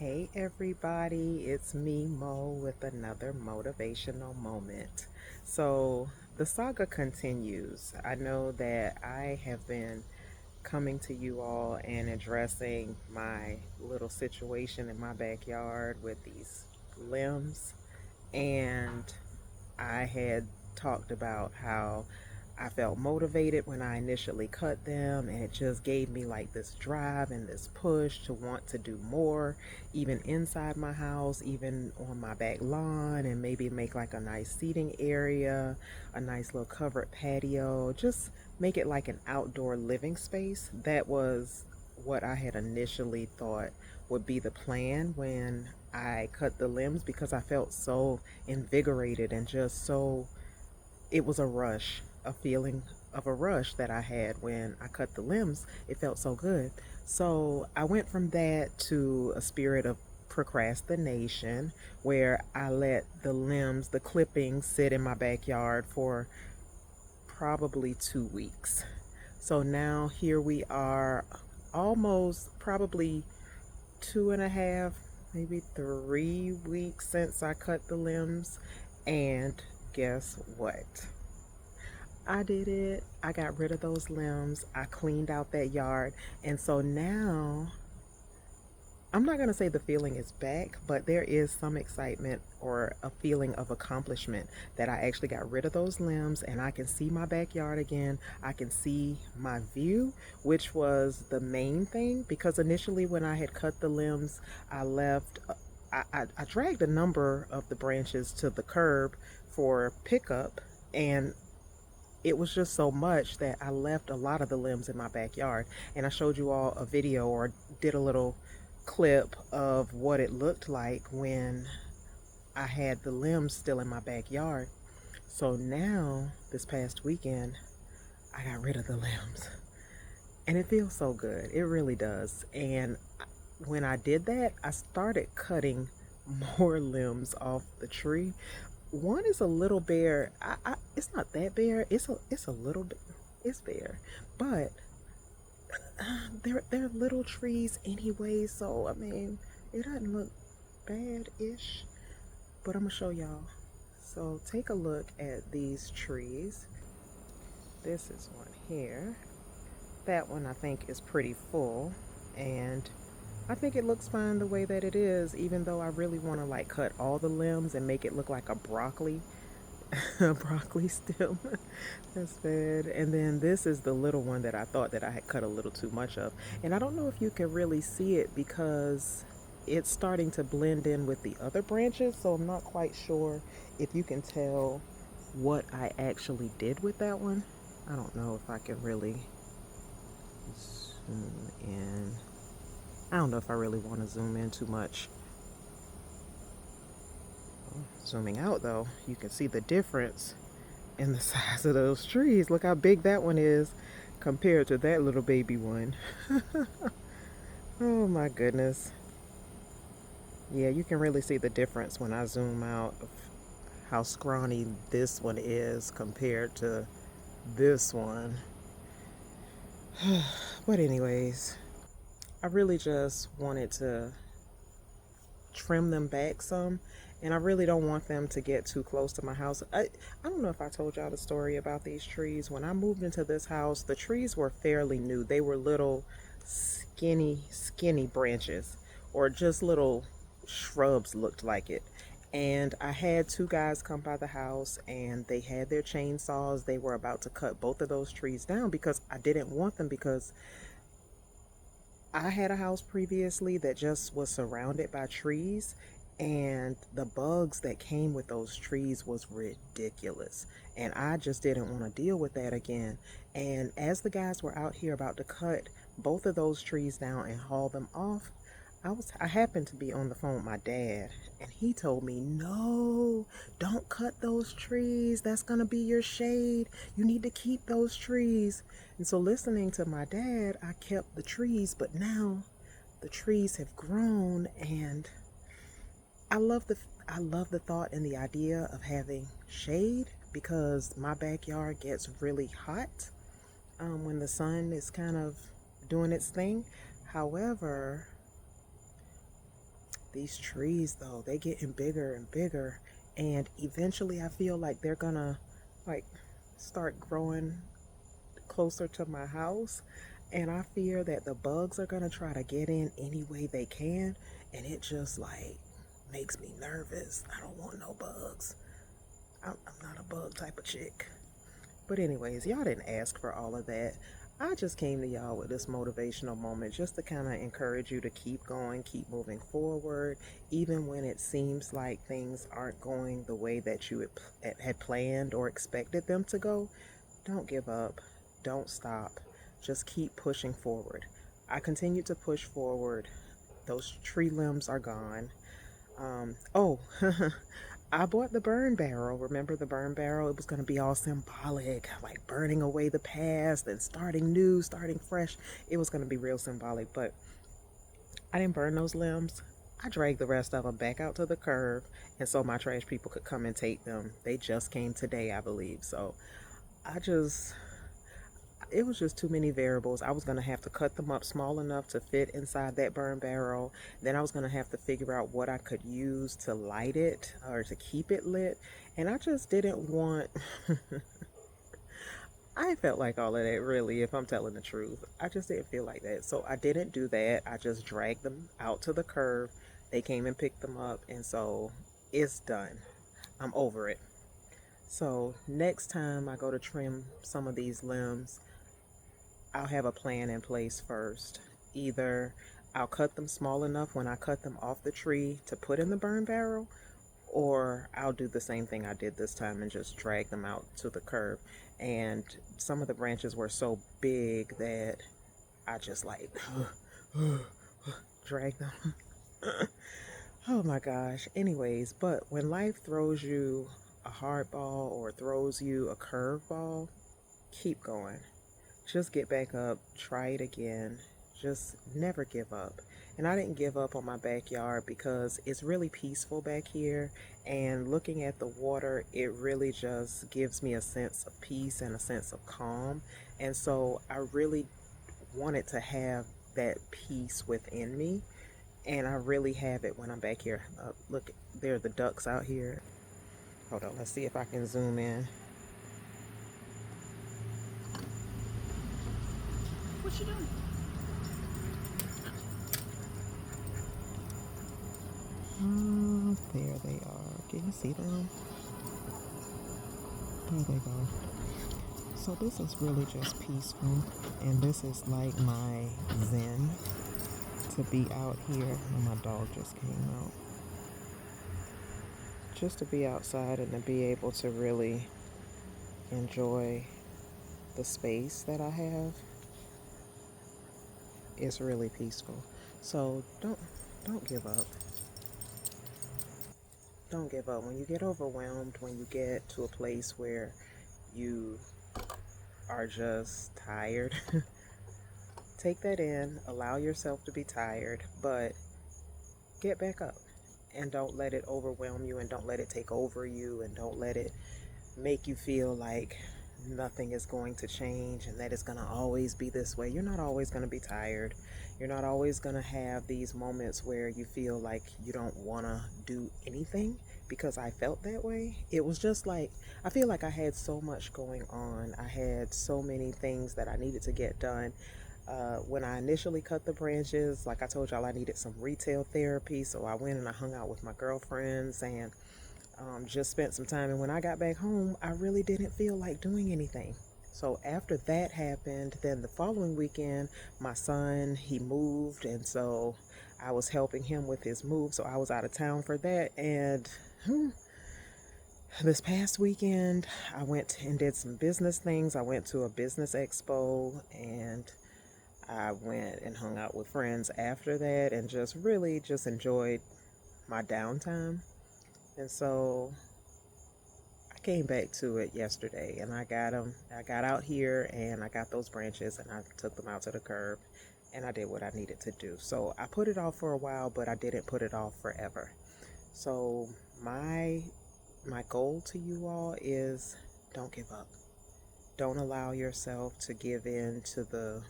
Hey everybody, it's me Mo with another motivational moment. So the saga continues. I know that I have been coming to you all and addressing my little situation in my backyard with these limbs, and I had talked about how I felt motivated when I initially cut them, and it just gave me like this drive and this push to want to do more, even inside my house, even on my back lawn, and maybe make like a nice seating area, a nice little covered patio, just make it like an outdoor living space. That was what I had initially thought would be the plan when I cut the limbs, because I felt so invigorated and just so, it was a rush, a feeling of a rush that I had when I cut the limbs. It felt so good. So I went from that to a spirit of procrastination where I let the limbs, the clippings, sit in my backyard for probably 2 weeks. So now here we are, almost probably 2.5, maybe 3 weeks since I cut the limbs. And guess what? I did it. I got rid of those limbs. I cleaned out that yard. And so now, I'm not going to say the feeling is back, but there is some excitement or a feeling of accomplishment that I actually got rid of those limbs and I can see my backyard again. I can see my view, which was the main thing, because initially when I had cut the limbs, I left. I dragged a number of the branches to the curb for pickup, and it was just so much that I left a lot of the limbs in my backyard. And I showed you all a video, or did a little clip of what it looked like when I had the limbs still in my backyard. So now, this past weekend, I got rid of the limbs. And it feels so good. It really does. And when I did that, I started cutting more limbs off the tree. One is a little bare. It's not that bare. It's a little bit. It's bare, but they're little trees anyway. So I mean, it doesn't look bad-ish. But I'm gonna show y'all. So take a look at these trees. This is one here. That one I think is pretty full, and I think it looks fine the way that it is, even though I really want to like cut all the limbs and make it look like a broccoli, a broccoli stem. That's bad. And then this is the little one that I thought that I had cut a little too much of. And I don't know if you can really see it because it's starting to blend in with the other branches, so I'm not quite sure if you can tell what I actually did with that one. I don't know if I can really zoom in. I don't know if I really want to zoom in too much. Zooming out though, you can see the difference in the size of those trees. Look how big that one is compared to that little baby one. Oh my goodness. Yeah, you can really see the difference when I zoom out of how scrawny this one is compared to this one. But anyways, I really just wanted to trim them back some, and I really don't want them to get too close to my house. I don't know if I told y'all the story about these trees. When I moved into this house, the trees were fairly new. They were little skinny branches, or just little shrubs, looked like it. And I had two guys come by the house, and they had their chainsaws. They were about to cut both of those trees down because I didn't want them, because I had a house previously that just was surrounded by trees, and the bugs that came with those trees was ridiculous. And I just didn't want to deal with that again. And as the guys were out here about to cut both of those trees down and haul them off, I happened to be on the phone with my dad, and he told me, "No, don't cut those trees. That's gonna be your shade. You need to keep those trees." And so, listening to my dad, I kept the trees, but now the trees have grown, and I love the I love the thought and the idea of having shade, because my backyard gets really hot when the sun is kind of doing its thing. However, These trees, though, they getting bigger and bigger, and eventually I feel like they're gonna like start growing closer to my house, and I fear that the bugs are gonna try to get in any way they can, and it just like makes me nervous. I don't want no bugs. I'm not a bug type of chick. But anyways, y'all didn't ask for all of that. I just came to y'all with this motivational moment just to kind of encourage you to keep going, keep moving forward, even when it seems like things aren't going the way that you had planned or expected them to go. Don't give up. Don't stop. Just keep pushing forward. I continue to push forward. Those tree limbs are gone. Oh, I bought the burn barrel. Remember the burn barrel? It was going to be all symbolic, like burning away the past and starting new, starting fresh. It was going to be real symbolic, but I didn't burn those limbs. I dragged the rest of them back out to the curb, and so my trash people could come and take them. They just came today, I believe. So I just it was just too many variables. I was going to have to cut them up small enough to fit inside that burn barrel. Then I was going to have to figure out what I could use to light it or to keep it lit. And I just didn't want, I felt like all of that really, if I'm telling the truth. I just didn't feel like that. So I didn't do that. I just dragged them out to the curb. They came and picked them up. And so it's done. I'm over it. So next time I go to trim some of these limbs, I'll have a plan in place first. Either I'll cut them small enough when I cut them off the tree to put in the burn barrel, or I'll do the same thing I did this time and just drag them out to the curb. And some of the branches were so big that I just like drag them. Oh my gosh. Anyways, but when life throws you a hard ball or throws you a curve ball, keep going. Just get back up, try it again. Just never give up. And I didn't give up on my backyard because it's really peaceful back here. And looking at the water, it really just gives me a sense of peace and a sense of calm. And so I really wanted to have that peace within me. And I really have it when I'm back here. Look, there are the ducks out here. Hold on, let's see if I can zoom in. What you doing? There they are. Can you see them? There they go. So this is really just peaceful, and this is like my zen to be out here. And my dog just came out. Just to be outside and to be able to really enjoy the space that I have is really peaceful. So don't give up. Don't give up. When you get overwhelmed, when you get to a place where you are just tired, take that in, allow yourself to be tired, but get back up and don't let it overwhelm you and don't let it take over you and don't let it make you feel like nothing is going to change and that it's going to always be this way. You're not always going to be tired. You're not always going to have these moments where you feel like you don't want to do anything, because I felt that way. It was just like, I feel like I had so much going on. I had so many things that I needed to get done. When I initially cut the branches, like I told y'all, I needed some retail therapy. So I went and I hung out with my girlfriends and just spent some time. And when I got back home, I really didn't feel like doing anything. So after that happened, then the following weekend, my son, he moved. And so I was helping him with his move. So I was out of town for that. And this past weekend, I went and did some business things. I went to a business expo and I went and hung out with friends after that and just really just enjoyed my downtime. And so I came back to it yesterday and I got them. I got out here and I got those branches and I took them out to the curb and I did what I needed to do. So I put it off for a while, but I didn't put it off forever. So my goal to you all is don't give up. Don't allow yourself to give in to the,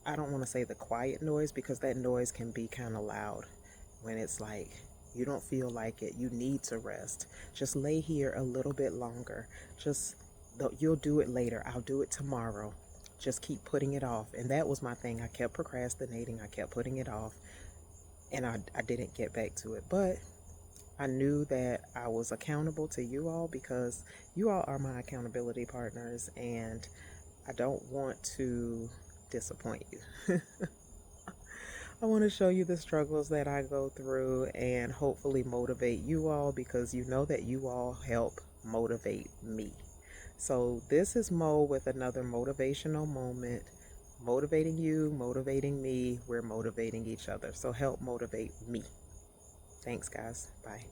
I don't want to say the quiet noise, because that noise can be kind of loud, when it's like you don't feel like it, you need to rest. Just lay here a little bit longer. Just you'll do it later. I'll do it tomorrow. Just keep putting it off. And that was my thing. I kept procrastinating. I kept putting it off, and I didn't get back to it. But I knew that I was accountable to you all because you all are my accountability partners, and I don't want to disappoint you. I want to show you the struggles that I go through and hopefully motivate you all, because you know that you all help motivate me. So, this is Mo with another motivational moment. Motivating you, motivating me. We're motivating each other. So, help motivate me. Thanks, guys. Bye.